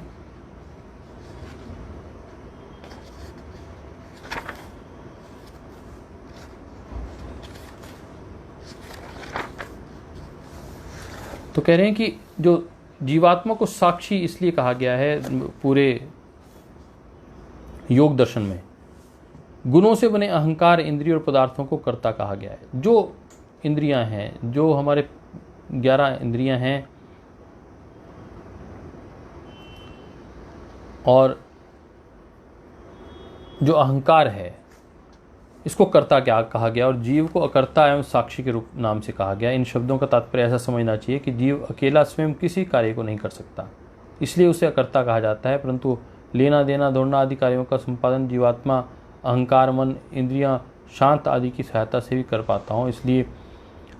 तो कह रहे हैं कि जो जीवात्मा को साक्षी इसलिए कहा गया है पूरे योग दर्शन में, गुणों से बने अहंकार, इंद्रिय और पदार्थों को कर्ता कहा गया है। जो इंद्रियां हैं, जो हमारे 11 इंद्रियां हैं और जो अहंकार है, इसको कर्ता क्या कहा गया, और जीव को अकर्ता एवं साक्षी के रूप नाम से कहा गया। इन शब्दों का तात्पर्य ऐसा समझना चाहिए कि जीव अकेला स्वयं किसी कार्य को नहीं कर सकता, इसलिए उसे अकर्ता कहा जाता है। परंतु लेना देना, दौड़ना आदि कार्यों का संपादन जीवात्मा अहंकार, मन, इंद्रियां, शांत आदि की सहायता से भी कर पाता हूँ। इसलिए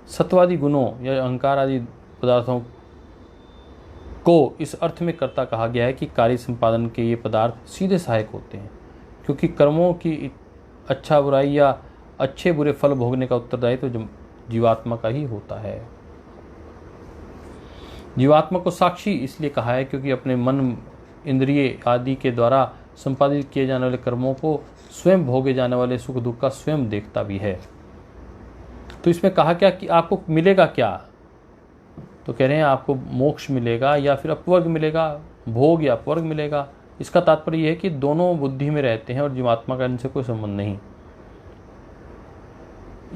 सत्वादि गुणों या अहंकार आदि पदार्थों को इस अर्थ में कर्ता कहा गया है कि कार्य संपादन के ये पदार्थ सीधे सहायक होते हैं, क्योंकि कर्मों की अच्छा बुराई या अच्छे बुरे फल भोगने का उत्तरदायित्व तो जीवात्मा का ही होता है। जीवात्मा को साक्षी इसलिए कहा है क्योंकि अपने मन, इंद्रिय आदि के द्वारा संपादित किए जाने वाले कर्मों को, स्वयं भोगे जाने वाले सुख दुख का स्वयं देखता भी है। तो इसमें कहा क्या कि आपको मिलेगा क्या? तो कह रहे हैं आपको मोक्ष मिलेगा या फिर अपवर्ग मिलेगा, भोग या अपवर्ग मिलेगा। इसका तात्पर्य यह है कि दोनों बुद्धि में रहते हैं और जीवात्मा का इनसे कोई संबंध नहीं।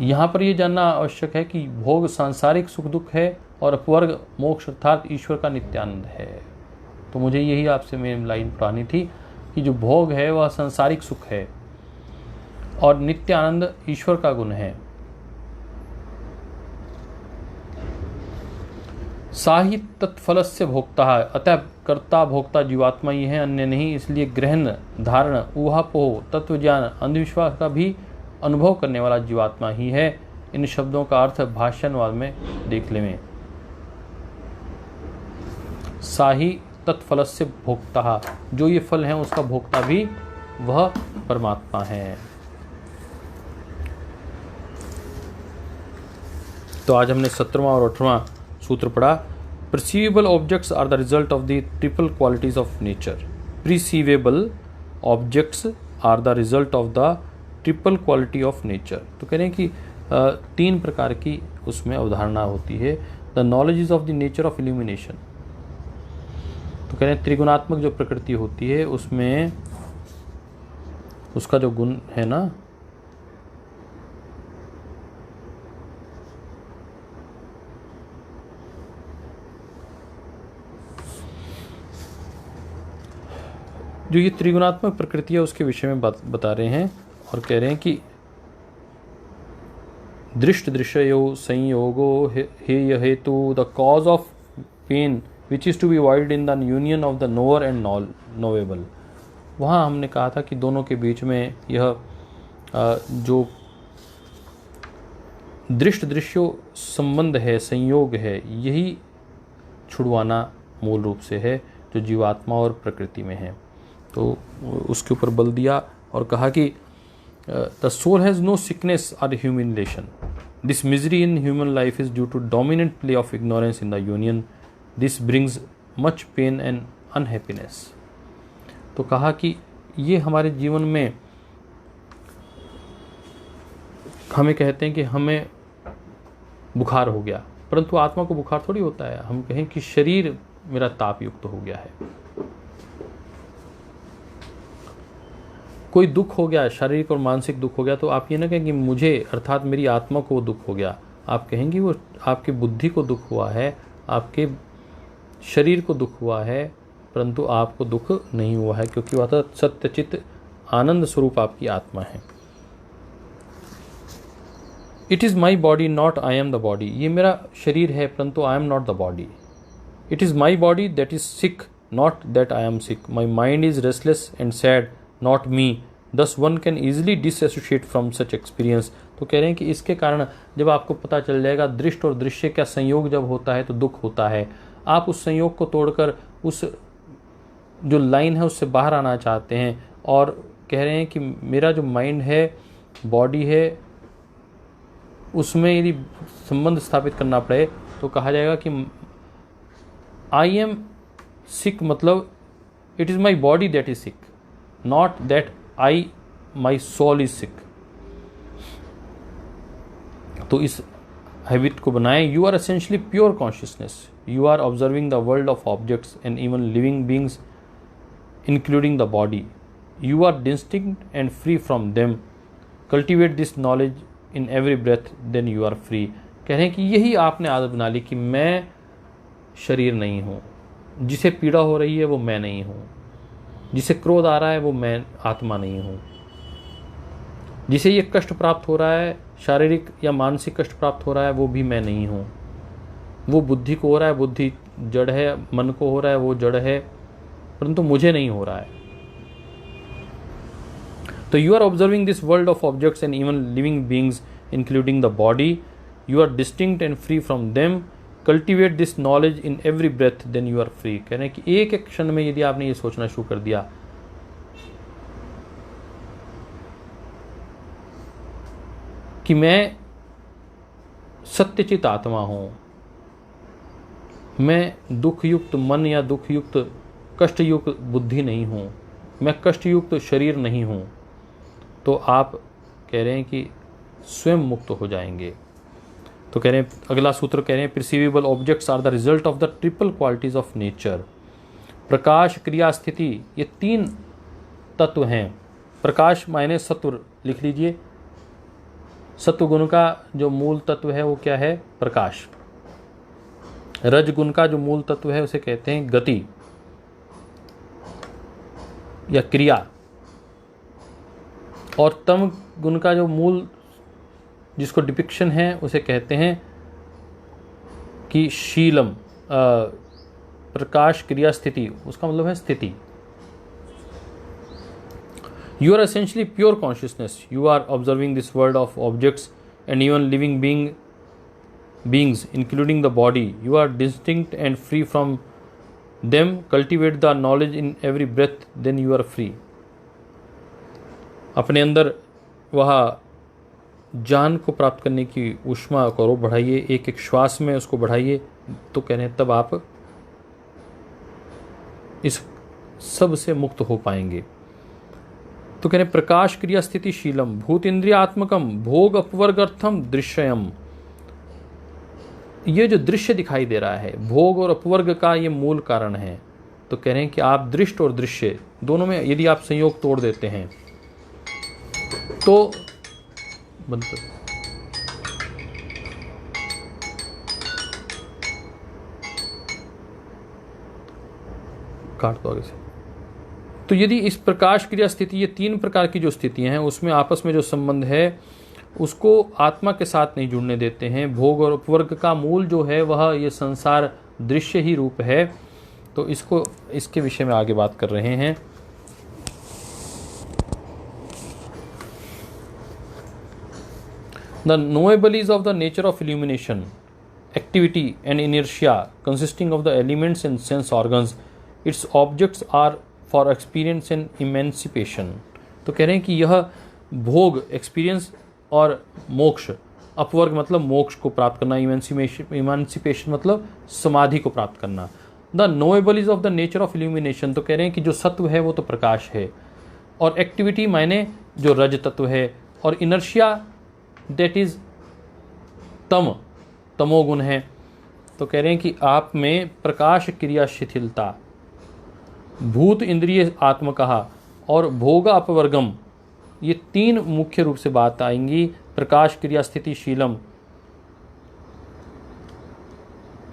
यहाँ पर यह जानना आवश्यक है कि भोग सांसारिक सुख दुख है और अपवर्ग मोक्ष अर्थात ईश्वर का नित्यानंद है। तो मुझे यही आपसे मेरी लाइन पढ़ानी थी कि जो भोग है वह सांसारिक सुख है और नित्य आनंद ईश्वर का गुण है। साहि तत्फलस्य भोक्ता, अतः कर्ता भोक्ता जीवात्मा ही है, अन्य नहीं। इसलिए ग्रहण धारण ऊहापोह तत्व ज्ञान अंधविश्वास का भी अनुभव करने वाला जीवात्मा ही है। इन शब्दों का अर्थ भाष्यवाद में देख लें। साहि तत्फलस्य भोक्ता, जो ये फल है उसका भोक्ता भी वह परमात्मा है। तो आज हमने 17वां और 18वां सूत्र पढ़ा। Perceivable objects are the result of the triple qualities of nature. Perceivable objects are the result of the triple quality of nature. तो कह रहे हैं कि 3 प्रकार की उसमें अवधारणा होती है। The knowledge is of the nature of illumination. तो कह रहे हैं त्रिगुणात्मक जो प्रकृति होती है उसमें उसका जो गुण है ना, जो ये त्रिगुणात्मक प्रकृति है उसके विषय में बता रहे हैं और कह रहे हैं कि दृष्ट दृश्यो संयोगो हेय हेतु the cause of pain which is to be avoided in the union of the knower and knowable. वहाँ हमने कहा था कि दोनों के बीच में यह जो दृष्ट दृश्यो संबंध है, संयोग है, यही छुड़वाना मूल रूप से है जो जीवात्मा और प्रकृति में है। तो उसके ऊपर बल दिया और कहा कि the soul has no sickness और humiliation. This misery in human life is due to dominant play of ignorance in the union. This brings much pain and unhappiness. तो कहा कि ये हमारे जीवन में हमें कहते हैं कि हमें बुखार हो गया, परंतु आत्मा को बुखार थोड़ी होता है। हम कहें कि शरीर मेरा ताप युक्त हो गया है। कोई दुख हो गया, शारीरिक और मानसिक दुख हो गया, तो आप ये ना कहें कि मुझे अर्थात मेरी आत्मा को वो दुख हो गया। आप कहेंगे वो आपकी बुद्धि को दुख हुआ है, आपके शरीर को दुख हुआ है, परंतु आपको दुख नहीं हुआ है, क्योंकि वह तो सत्यचित आनंद स्वरूप आपकी आत्मा है। It is my body not I am the body. ये मेरा शरीर है परंतु I am not the body. It is my body that is sick not that I am sick. My mind is restless and sad not me. Thus one can easily disassociate from such experience. तो कह रहे हैं कि इसके कारण जब आपको पता चल जाएगा दृष्ट और दृश्य का संयोग जब होता है तो दुख होता है। आप उस संयोग को तोड़कर उस जो लाइन है उससे बाहर आना चाहते हैं और कह रहे हैं कि मेरा जो माइंड है, बॉडी है, उसमें यदि संबंध स्थापित करना पड़े तो कहा जाएगा कि आई एम सिक, मतलब it is my body that is sick, not that I my soul is sick. तो इस हैबिट को बनाएं। You are essentially pure consciousness. You are observing the world of objects and even living beings including the body. You are distinct and free from them. Cultivate this knowledge in every breath, then you are free. कह रहे हैं कि यही आपने आदत बना ली कि मैं शरीर नहीं हूँ, जिसे पीड़ा हो रही है वो मैं नहीं हूँ, जिसे क्रोध आ रहा है वो मैं आत्मा नहीं हूँ, जिसे ये कष्ट प्राप्त हो रहा है, शारीरिक या मानसिक कष्ट प्राप्त हो रहा है, वो भी मैं नहीं हूँ। वो बुद्धि को हो रहा है, बुद्धि जड़ है, मन को हो रहा है, वो जड़ है, परंतु मुझे नहीं हो रहा है। तो you are observing this world of objects and even living beings including the body. You are distinct and free from them. Cultivate this knowledge in every breath, then you are free. कह रहे हैं कि एक एक क्षण में यदि आपने ये सोचना शुरू कर दिया कि मैं सत्यचित आत्मा हूं, मैं दुखयुक्त मन या दुखयुक्त कष्टयुक्त बुद्धि नहीं हूं, मैं कष्टयुक्त शरीर नहीं हूँ, तो आप कह रहे हैं कि स्वयं मुक्त हो जाएंगे। तो कह रहे हैं, अगला सूत्र कह रहे हैं, perceivable objects are the result of the triple qualities of nature. प्रकाश, क्रिया, स्थिति, ये 3 तत्व हैं। प्रकाश मायने सत्व लिख लीजिए। सत्व गुण का जो मूल तत्व है वो क्या है? प्रकाश। रज गुण का जो मूल तत्व है उसे कहते हैं गति या क्रिया। और तम गुण का जो मूल जिसको डिपिक्शन है उसे कहते हैं कि शीलम। प्रकाश, क्रिया, स्थिति, उसका मतलब है स्थिति। You are essentially pure consciousness. You are observing this world of objects and even living beings, including the body. You are distinct and free from them. Cultivate the knowledge in every breath, then you are free. अपने अंदर वह जान को प्राप्त करने की ऊष्मा को बढ़ाइए, एक एक श्वास में उसको बढ़ाइए, तो कह रहे हैं तब आप इस सब से मुक्त हो पाएंगे। तो कह रहे प्रकाश, क्रिया, स्थिति, शीलम, भूत इंद्रियात्मकम, भोग अपवर्गर्थम दृश्यम। ये जो दृश्य दिखाई दे रहा है, भोग और अपवर्ग का ये मूल कारण है। तो कह रहे हैं कि आप दृष्ट और दृश्य दोनों में यदि आप संयोग तोड़ देते हैं तो बंद कर। काट दो आगे से। तो यदि इस प्रकाश, क्रिया, स्थिति, ये 3 प्रकार की जो स्थितियां हैं उसमें आपस में जो संबंध है उसको आत्मा के साथ नहीं जुड़ने देते हैं। भोग और उपवर्ग का मूल जो है वह ये संसार दृश्य ही रूप है। तो इसके विषय में आगे बात कर रहे हैं। The knowabilities of the nature of illumination, activity and inertia consisting of the elements and sense organs, its objects are for experience and emancipation। तो कह रहे हैं कि यह भोग, एक्सपीरियंस और मोक्ष, अपवर्ग मतलब मोक्ष को प्राप्त करना, इमांसिपेशन मतलब समाधि को प्राप्त करना। The knowable of the nature of illumination, तो कह रहे हैं कि जो सत्व है वो तो प्रकाश है, और एक्टिविटी मायने जो रज तत्व है, और इनर्शिया दैट इज तमोगुण है। तो कह रहे हैं कि आप में प्रकाश, क्रिया, शिथिलता, भूत इंद्रिय आत्मकहा और भोग अपवर्गम, ये 3 मुख्य रूप से बात आएंगी। प्रकाश, क्रिया, स्थिति, शीलम,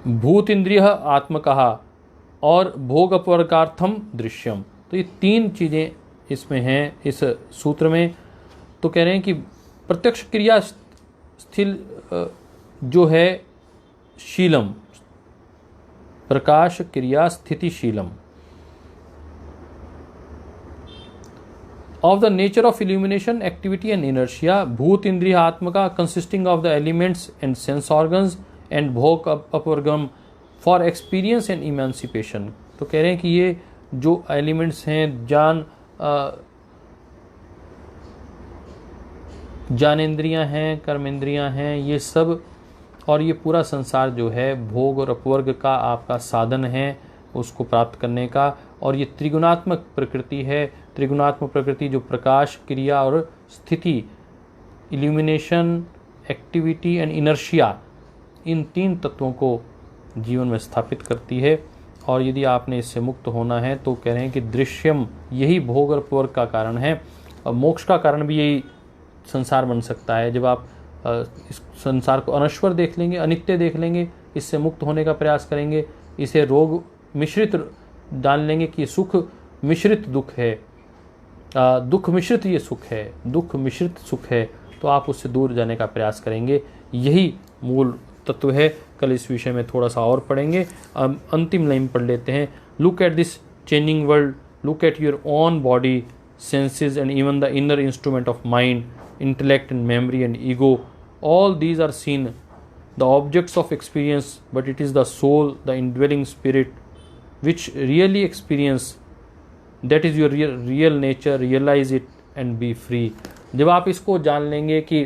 भूत इंद्रिय आत्मकहा और भोग अपवर्गार्थम दृश्यम। तो ये 3 चीजें इसमें हैं इस सूत्र में। तो कह रहे हैं कि प्रत्यक्ष क्रिया स्थिल जो है शीलम, प्रकाश, क्रिया, स्थिति, शीलम। Of the nature of illumination, activity and inertia, भूत इंद्रिय आत्मका consisting of the elements and sense organs and भोग अपवर्गम फॉर एक्सपीरियंस एंड इमेंसिपेशन। तो कह रहे हैं कि ये जो एलिमेंट्स हैं, ज्ञानेंद्रियां हैं, कर्मेंद्रियां हैं, ये सब और ये पूरा संसार जो है भोग और अपवर्ग का आपका साधन है उसको प्राप्त करने का। और ये त्रिगुणात्मक प्रकृति है। त्रिगुणात्मक प्रकृति जो प्रकाश, क्रिया और स्थिति, इल्यूमिनेशन, एक्टिविटी एंड इनर्शिया, इन 3 तत्वों को जीवन में स्थापित करती है। और यदि आपने इससे मुक्त होना है तो कह रहे हैं कि दृश्यम, यही भोग और अपवर्ग का कारण है। और मोक्ष का कारण भी यही संसार बन सकता है। जब आप इस संसार को अनश्वर देख लेंगे, अनित्य देख लेंगे, इससे मुक्त होने का प्रयास करेंगे, इसे रोग मिश्रित डाल लेंगे कि सुख मिश्रित दुख है, दुख मिश्रित ये सुख है, दुख मिश्रित सुख है, तो आप उससे दूर जाने का प्रयास करेंगे। यही मूल तत्व है। कल इस विषय में थोड़ा सा और पढ़ेंगे। अंतिम लाइन पढ़ लेते हैं। Look at this changing world, look at your own body, senses and even the inner instrument of mind, intellect and memory and ego, all these are seen, the objects of experience, but it is the soul, the indwelling spirit which really experience, that is your real nature, realize it and be free। जब आप इसको जान लेंगे कि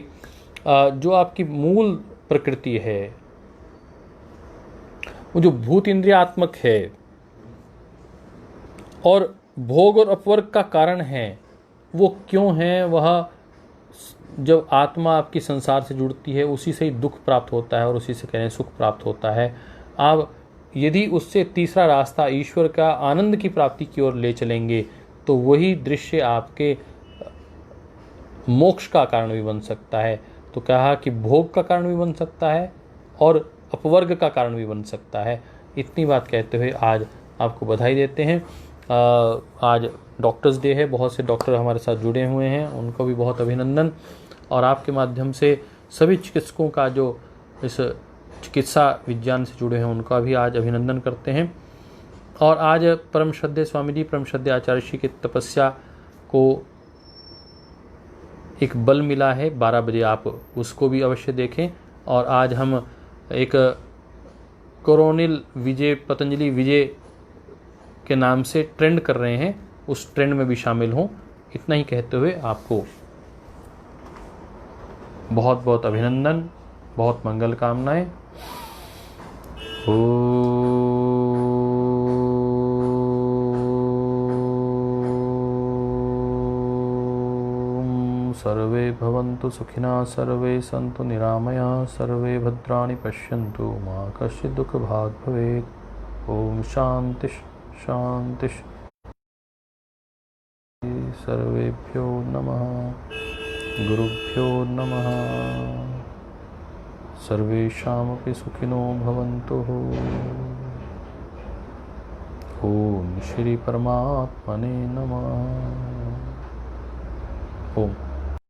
जो आपकी मूल प्रकृति है वो जो भूत इंद्रियात्मक है और भोग और अपवर्ग का कारण है वो क्यों है, वह जब आत्मा आपकी संसार से जुड़ती है उसी से ही दुख प्राप्त होता है और उसी से कहने सुख प्राप्त होता है। आप यदि उससे तीसरा रास्ता ईश्वर का आनंद की प्राप्ति की ओर ले चलेंगे तो वही दृश्य आपके मोक्ष का कारण भी बन सकता है। तो कहा कि भोग का कारण भी बन सकता है और अपवर्ग का कारण भी बन सकता है। इतनी बात कहते हुए आज आपको बधाई देते हैं। आज डॉक्टर्स डे है, बहुत से डॉक्टर हमारे साथ जुड़े हुए हैं, उनको भी बहुत अभिनंदन। और आपके माध्यम से सभी चिकित्सकों का जो इस चिकित्सा विज्ञान से जुड़े हैं उनका भी आज अभिनंदन करते हैं। और आज परम श्रद्धेय स्वामी जी, परम श्रद्धेय आचार्य श्री की तपस्या को एक बल मिला है। 12 बजे आप उसको भी अवश्य देखें। और आज हम एक कोरोनिल विजय, पतंजलि विजय के नाम से ट्रेंड कर रहे हैं, उस ट्रेंड में भी शामिल हों। इतना ही कहते हुए आपको बहुत बहुत अभिनंदन, बहुत मंगल कामनाएं। सर्वे भवन्तु सुखिनः, सर्वे सन्तु निरामयाः, सर्वे भद्राणि पश्यन्तु, मा कश्चित् दुःखभाग् भवेत्। ओम शांति शांति। सर्वेभ्यो नमः, गुरुभ्यो नमः। सर्वेषामपि सुखिनो भवन्तु। ओम श्री परमात्मने नमः। ओम।